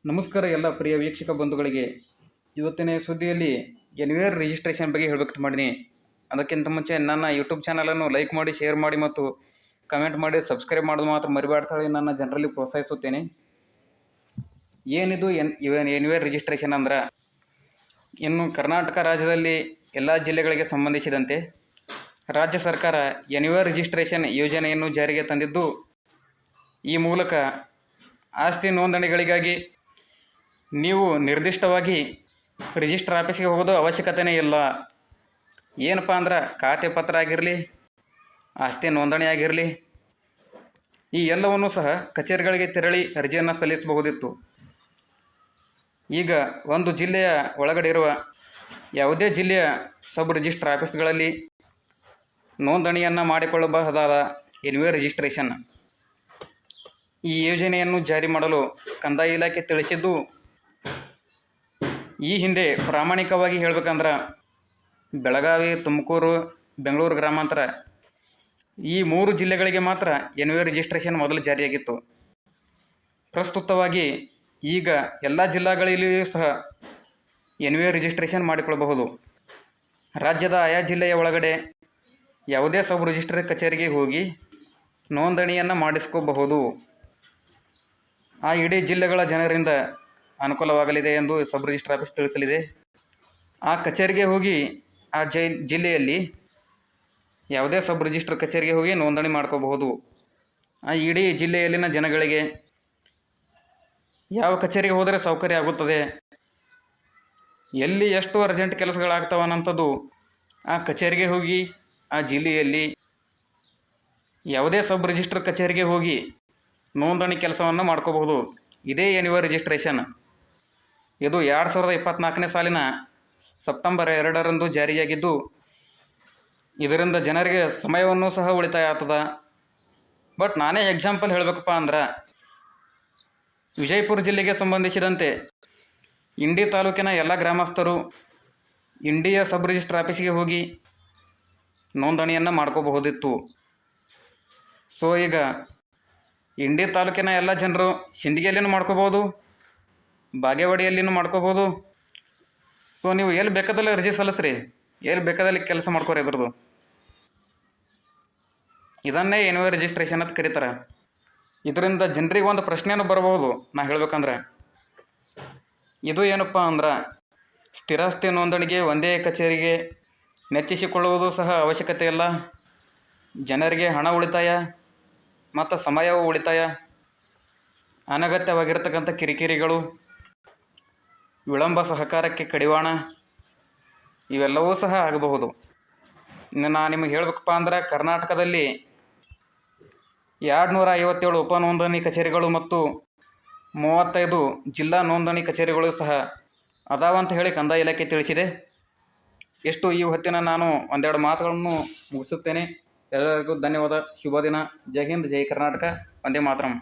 ನಮಸ್ಕಾರ ಎಲ್ಲ ಪ್ರಿಯ ವೀಕ್ಷಕ ಬಂಧುಗಳಿಗೆ. ಇವತ್ತಿನ ಸುದ್ದಿಯಲ್ಲಿ ಎನ್ವೇರ್ ರಿಜಿಸ್ಟ್ರೇಷನ್ ಬಗ್ಗೆ ಹೇಳಬೇಕು ಮಾಡೀನಿ. ಅದಕ್ಕಿಂತ ಮುಂಚೆ ನನ್ನ ಯೂಟ್ಯೂಬ್ ಚಾನಲನ್ನು ಲೈಕ್ ಮಾಡಿ, ಶೇರ್ ಮಾಡಿ ಮತ್ತು ಕಮೆಂಟ್ ಮಾಡಿ ಸಬ್ಸ್ಕ್ರೈಬ್ ಮಾಡೋದು ಮಾತ್ರ ಮರಿಬಾರ್ದು. ನನ್ನ ಜನರಲ್ಲಿ ಪ್ರೋತ್ಸಾಹಿಸುತ್ತೇನೆ. ಏನಿದು ಎನ್ವೇರ್ ರಿಜಿಸ್ಟ್ರೇಷನ್ ಅಂದ್ರೆ, ಇನ್ನು ಕರ್ನಾಟಕ ರಾಜ್ಯದಲ್ಲಿ ಎಲ್ಲ ಜಿಲ್ಲೆಗಳಿಗೆ ಸಂಬಂಧಿಸಿದಂತೆ ರಾಜ್ಯ ಸರ್ಕಾರ ಎನ್ವೇರ್ ರಿಜಿಸ್ಟ್ರೇಷನ್ ಯೋಜನೆಯನ್ನು ಜಾರಿಗೆ ತಂದಿದ್ದು, ಈ ಮೂಲಕ ಆಸ್ತಿ ನೋಂದಣಿಗಳಿಗಾಗಿ ನೀವು ನಿರ್ದಿಷ್ಟವಾಗಿ ರಿಜಿಸ್ಟರ್ ಆಫೀಸ್ಗೆ ಹೋಗೋದು ಅವಶ್ಯಕತೆಯೇ ಇಲ್ಲ. ಏನಪ್ಪ ಅಂದ್ರೆ, ಖಾತೆ ಪತ್ರ ಆಗಿರಲಿ, ಆಸ್ತಿ ನೋಂದಣಿ ಆಗಿರಲಿ, ಈ ಎಲ್ಲವನ್ನೂ ಸಹ ಕಚೇರಿಗಳಿಗೆ ತೆರಳಿ ಅರ್ಜಿಯನ್ನು ಸಲ್ಲಿಸಬಹುದಿತ್ತು. ಈಗ ಒಂದು ಜಿಲ್ಲೆಯ ಒಳಗಡೆ ಇರುವ ಯಾವುದೇ ಜಿಲ್ಲೆಯ ಸಬ್ ರಿಜಿಸ್ಟರ್ ಆಫೀಸ್ಗಳಲ್ಲಿ ನೋಂದಣಿಯನ್ನು ಮಾಡಿಕೊಳ್ಳಬಹುದಾದ ಎನ್ವೇರ್ ರಿಜಿಸ್ಟ್ರೇಷನ್ ಈ ಯೋಜನೆಯನ್ನು ಜಾರಿ ಮಾಡಲು ಕಂದಾಯ ಇಲಾಖೆ ತಿಳಿಸಿದ್ದು, ಈ ಹಿಂದೆ ಪ್ರಾಮಾಣಿಕವಾಗಿ ಹೇಳಬೇಕಂದ್ರೆ ಬೆಳಗಾವಿ, ತುಮಕೂರು, ಬೆಂಗಳೂರು ಗ್ರಾಮಾಂತರ ಈ 3 ಜಿಲ್ಲೆಗಳಿಗೆ ಮಾತ್ರ ಎನ್ವೇರ್ ರಿಜಿಸ್ಟ್ರೇಷನ್ ಮೊದಲು ಜಾರಿಯಾಗಿತ್ತು. ಪ್ರಸ್ತುತವಾಗಿ ಈಗ ಎಲ್ಲ ಜಿಲ್ಲೆಗಳಲ್ಲಿಯೂ ಸಹ ಎನ್ವೇರ್ ರಿಜಿಸ್ಟ್ರೇಷನ್ ಮಾಡಿಕೊಳ್ಳಬಹುದು. ರಾಜ್ಯದ ಆಯಾ ಜಿಲ್ಲೆಯ ಒಳಗಡೆ ಯಾವುದೇ ಸಬ್ ರಿಜಿಸ್ಟ್ರಿ ಕಚೇರಿಗೆ ಹೋಗಿ ನೋಂದಣಿಯನ್ನು ಮಾಡಿಸ್ಕೋಬಹುದು. ಆ ಇಡೀ ಜಿಲ್ಲೆಗಳ ಜನರಿಂದ ಅನುಕೂಲವಾಗಲಿದೆ ಎಂದು ಸಬ್ ರಿಜಿಸ್ಟರ್ ಆಫೀಸ್ ತಿಳಿಸಲಿದೆ. ಆ ಕಚೇರಿಗೆ ಹೋಗಿ ಆ ಜಿಲ್ಲೆಯಲ್ಲಿ ಯಾವುದೇ ಸಬ್ ರಿಜಿಸ್ಟರ್ ಕಚೇರಿಗೆ ಹೋಗಿ ನೋಂದಣಿ ಮಾಡ್ಕೋಬಹುದು. ಆ ಇಡೀ ಜಿಲ್ಲೆಯಲ್ಲಿನ ಜನಗಳಿಗೆ ಯಾವ ಕಚೇರಿಗೆ ಹೋದರೆ ಸೌಕರ್ಯ ಆಗುತ್ತದೆ, ಎಲ್ಲಿ ಎಷ್ಟು ಅರ್ಜೆಂಟ್ ಕೆಲಸಗಳಾಗ್ತಾವನ್ನಂಥದ್ದು ಆ ಕಚೇರಿಗೆ ಹೋಗಿ ಆ ಜಿಲ್ಲೆಯಲ್ಲಿ ಯಾವುದೇ ಸಬ್ ರಿಜಿಸ್ಟರ್ ಕಚೇರಿಗೆ ಹೋಗಿ ನೋಂದಣಿ ಕೆಲಸವನ್ನು ಮಾಡ್ಕೋಬಹುದು. ಇದೇ ಎನ್ವೇರ್ ರಿಜಿಸ್ಟ್ರೇಷನ್. ಇದು 2024ನೇ ಸಾಲಿನ ಸೆಪ್ಟೆಂಬರ್ 2ರಂದು ಜಾರಿಯಾಗಿದ್ದು, ಇದರಿಂದ ಜನರಿಗೆ ಸಮಯವನ್ನು ಸಹ ಉಳಿತಾಯ ಆಗ್ತದೆ. ಬಟ್ ನಾನೇ ಎಕ್ಸಾಂಪಲ್ ಹೇಳಬೇಕಪ್ಪ ಅಂದ್ರೆ, ವಿಜಯಪುರ ಜಿಲ್ಲೆಗೆ ಸಂಬಂಧಿಸಿದಂತೆ ಇಂಡಿ ತಾಲೂಕಿನ ಎಲ್ಲ ಗ್ರಾಮಸ್ಥರು ಇಂಡಿಯ ಸಬ್ ರಿಜಿಸ್ಟರ್ ಆಫೀಸಿಗೆ ಹೋಗಿ ನೋಂದಣಿಯನ್ನು ಮಾಡ್ಕೋಬಹುದಿತ್ತು. ಸೊ ಈಗ ಇಂಡಿ ತಾಲೂಕಿನ ಎಲ್ಲ ಜನರು ಸಿಂದಗಿಯಲ್ಲಿನೂ ಮಾಡ್ಕೋಬೋದು, ಬಾಗೇವಾಡಿಯಲ್ಲಿನೂ ಮಾಡ್ಕೋಬೋದು. ಸೊ ನೀವು ಎಲ್ಲಿ ಬೇಕಾದಲ್ಲಿ ಅರ್ಜಿ ಸಲ್ಲಿಸ್ರಿ, ಎಲ್ಲಿ ಬೇಕಾದಲ್ಲಿ ಕೆಲಸ ಮಾಡ್ಕೋರಿ. ಇದ್ರದ್ದು ಇದನ್ನೇ ಎನ್ವೇರ್ ರಿಜಿಸ್ಟ್ರೇಷನ್ ಅಂತ ಕರೀತಾರೆ. ಇದರಿಂದ ಜನರಿಗೆ ಒಂದು ಪ್ರಶ್ನೆಯನ್ನು ಬರಬಹುದು. ನಾ ಹೇಳಬೇಕಂದ್ರೆ, ಇದು ಏನಪ್ಪ ಅಂದ್ರೆ, ಸ್ಥಿರಾಸ್ತಿ ನೋಂದಣಿಗೆ ಒಂದೇ ಕಚೇರಿಗೆ ನೆಚ್ಚಿಸಿಕೊಳ್ಳುವುದು ಸಹ ಅವಶ್ಯಕತೆ ಇಲ್ಲ. ಜನರಿಗೆ ಹಣ ಉಳಿತಾಯ ಮತ್ತು ಸಮಯವೂ ಉಳಿತಾಯ, ಅನಗತ್ಯವಾಗಿರ್ತಕ್ಕಂಥ ಕಿರಿಕಿರಿಗಳು, ವಿಳಂಬ ಸಹಕಾರಕ್ಕೆ ಕಡಿವಾಣ ಇವೆಲ್ಲವೂ ಸಹ ಆಗಬಹುದು. ಇನ್ನು ನಾನು ನಿಮಗೆ ಹೇಳಬೇಕಪ್ಪ ಅಂದ್ರೆ, ಕರ್ನಾಟಕದಲ್ಲಿ 257 ಉಪ ನೋಂದಣಿ ಕಚೇರಿಗಳು ಮತ್ತು 35 ಜಿಲ್ಲಾ ನೋಂದಣಿ ಕಚೇರಿಗಳು ಸಹ ಅದಾವಂತ ಹೇಳಿ ಕಂದಾಯ ಇಲಾಖೆ ತಿಳಿಸಿದೆ. ಎಷ್ಟು ಈ ಹೊತ್ತಿನ ನಾನು ಒಂದೆರಡು ಮಾತುಗಳನ್ನು ಮುಗಿಸುತ್ತೇನೆ. ಎಲ್ಲರಿಗೂ ಧನ್ಯವಾದ. ಶುಭ ದಿನ. ಜೈ ಹಿಂದ್, ಜೈ ಕರ್ನಾಟಕ. ವಂದೇ ಮಾತರಂ.